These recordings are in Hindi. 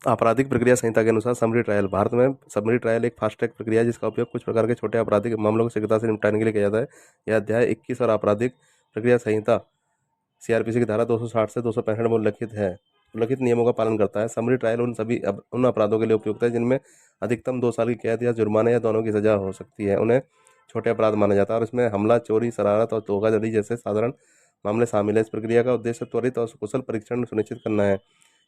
आपराधिक प्रक्रिया संहिता के अनुसार समरी ट्रायल, भारत में समरी ट्रायल एक फास्ट ट्रैक प्रक्रिया है जिसका उपयोग कुछ प्रकार के छोटे आपराधिक मामलों को शीघ्रता से निपटाने के लिए किया जाता है। यह अध्याय 21 और आपराधिक प्रक्रिया संहिता सीआरपीसी की धारा 260 से 265 में उल्लिखित नियमों का पालन करता है। समरी ट्रायल उन अपराधों के लिए उपयुक्त है जिनमें अधिकतम 2 साल की कैद या जुर्माने या दोनों की सजा हो सकती है। उन्हें छोटे अपराध माना जाता है और इसमें हमला, चोरी, शरारत और धोखाधड़ी जैसे साधारण मामले शामिल है। इस प्रक्रिया का उद्देश्य त्वरित और कुशल परीक्षण सुनिश्चित करना है।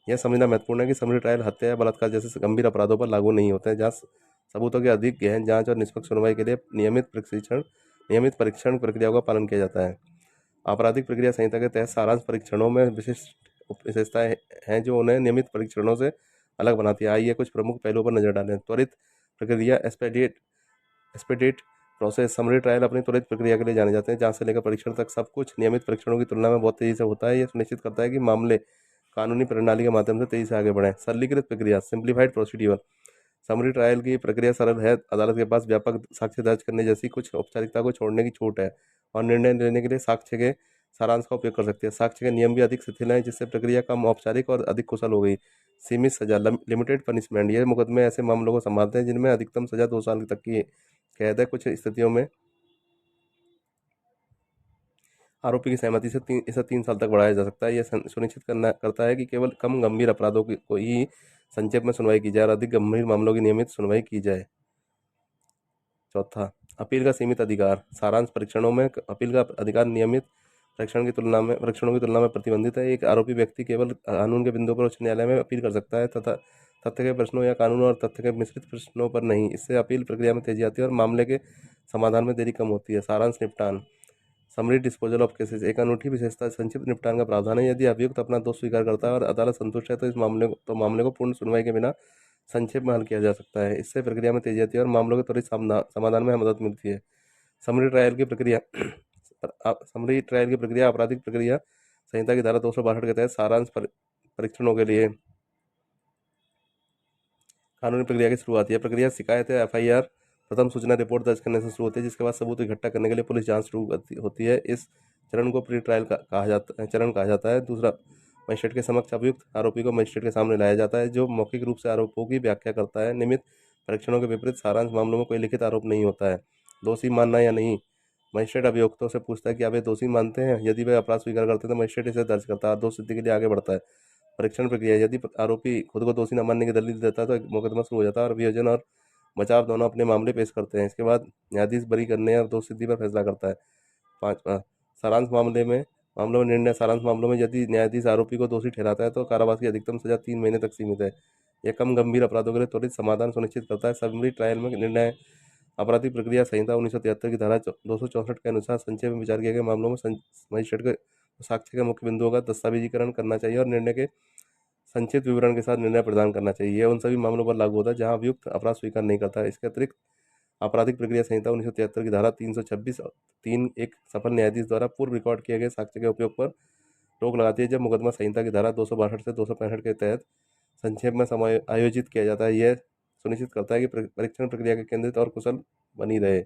यह समझना महत्वपूर्ण है कि समरी ट्रायल हत्या या बलात्कार जैसे गंभीर अपराधों पर लागू नहीं होते हैं, जहाँ सबूतों की अधिक गहन जांच और निष्पक्ष सुनवाई के लिए नियमित परीक्षण प्रक्रियाओं का पालन किया जाता है। आपराधिक प्रक्रिया संहिता के तहत सारांश परीक्षणों में विशिष्ट विशेषताएं हैं जो उन्हें नियमित परीक्षणों से अलग बनाती है। आइए कुछ प्रमुख पहलुओं पर नजर डालें। त्वरित प्रक्रिया, एक्सपेडिट प्रोसेस। समरी ट्रायल अपनी त्वरित प्रक्रिया के लिए जाने जाते हैं। जांच से लेकर परीक्षण तक सब कुछ नियमित परीक्षणों की तुलना में बहुत तेजी से होता है। यह सुनिश्चित करता है कि मामले कानूनी प्रणाली के माध्यम से तेजी से आगे बढ़ें। सरलीकृत प्रक्रिया, सिंप्लीफाइड प्रोसीड्यूर। समरी ट्रायल की प्रक्रिया सरल है। अदालत के पास व्यापक साक्ष्य दर्ज करने जैसी कुछ औपचारिकता को छोड़ने की छूट है और निर्णय लेने के लिए साक्ष्य के सारांश का उपयोग कर सकती है। साक्ष्य के नियम भी अधिक शिथिल हैं जिससे प्रक्रिया कम औपचारिक और अधिक कुशल हो गई। सीमित सजा, लिमिटेड पनिशमेंट। ये मुकदमे ऐसे मामलों को संभालते हैं जिनमें अधिकतम सजा 2 साल तक की कैद है। कुछ स्थितियों में आरोपी की सहमति से इसे 3 साल तक बढ़ाया जा सकता है। यह सुनिश्चित करता है कि केवल कम गंभीर अपराधों को ही संक्षेप में सुनवाई की जाए और अधिक गंभीर मामलों की नियमित सुनवाई की जाए। चौथा, अपील का सीमित अधिकार। सारांश परीक्षणों में अपील का अधिकार नियमित परीक्षणों की तुलना में प्रतिबंधित है। एक आरोपी व्यक्ति केवल कानून के बिंदुओं पर उच्च न्यायालय में अपील कर सकता है तथा तथ्य के प्रश्नों या कानून और तथ्य के मिश्रित प्रश्नों पर नहीं। इससे अपील प्रक्रिया में तेजी आती है और मामले के समाधान में देरी कम होती है। सारांश निपटान, समरी डिस्पोजल ऑफ केसेस। एक अनूठी विशेषता संक्षिप्त निपटान का प्रावधान है। यदि अभियुक्त अपना दोष स्वीकार करता है और अदालत संतुष्ट है तो मामले को पूर्ण सुनवाई के बिना संक्षेप में हल किया जा सकता है। इससे प्रक्रिया में तेजी आती है और मामलों के त्वरित समाधान में मदद मिलती है। समरी ट्रायल की प्रक्रिया समरी ट्रायल की प्रक्रिया आपराधिक प्रक्रिया संहिता की धारा 262 के तहत सारांश परीक्षणों के लिए कानूनी प्रक्रिया की शुरुआत है। प्रक्रिया शिकायत या एफआईआर प्रथम सूचना रिपोर्ट दर्ज करने से शुरू होती है जिसके बाद सबूत इकट्ठा करने के लिए पुलिस जांच शुरू होती है। इस चरण को प्री ट्रायल कहा जाता है। दूसरा, मजिस्ट्रेट के समक्ष अभियुक्त आरोपी को मजिस्ट्रेट के सामने लाया जाता है जो मौखिक रूप से आरोपों की व्याख्या करता है। नियमित परीक्षणों के विपरीत सारांश मामलों में कोई लिखित आरोप नहीं होता है। दोषी मानना या नहीं। मजिस्ट्रेट अभियुक्तों से पूछता है कि आप ये दोषी मानते हैं। यदि वे अपराध स्वीकार करते हैं तो मजिस्ट्रेट इसे दर्ज करता है और दोष सिद्धि के लिए आगे बढ़ता है। परीक्षण प्रक्रिया, यदि आरोपी खुद को दोषी न मानने की दलील देता है तो मुकदमा शुरू हो जाता है और अभियोजन और बचाव दोनों अपने मामले पेश करते हैं। इसके बाद न्यायाधीश बरी करने और दोष सिद्धि पर फैसला करता है। पाँचवा, सारांश मामलों में यदि न्यायाधीश आरोपी को दोषी ठहराता है तो कारावास की अधिकतम सजा 3 महीने तक सीमित है। यह कम गंभीर अपराधों के लिए त्वरित समाधान सुनिश्चित करता है। समरी ट्रायल में निर्णय, आपराधिक प्रक्रिया संहिता 1973 की धारा 264 के अनुसार संक्षेप में विचार किए गए मामलों में मजिस्ट्रेट को साक्ष्य के मुख्य बिंदुओं का दस्तावेजीकरण करना चाहिए और निर्णय के संक्षिप्त विवरण के साथ निर्णय प्रदान करना चाहिए। यह उन सभी मामलों पर लागू होता है जहां अभियुक्त अपराध स्वीकार नहीं करता है। इसके अतिरिक्त आपराधिक प्रक्रिया संहिता 1973 की धारा 326(3) एक सफल न्यायाधीश द्वारा पूर्व रिकॉर्ड किए गए साक्ष्य के उपयोग पर रोक लगाती है जब मुकदमा संहिता की धारा 262 से 265 के तहत संक्षेप में आयोजित किया जाता है। यह सुनिश्चित करता है कि परीक्षण प्रक्रिया के केंद्रित और कुशल बनी रहे।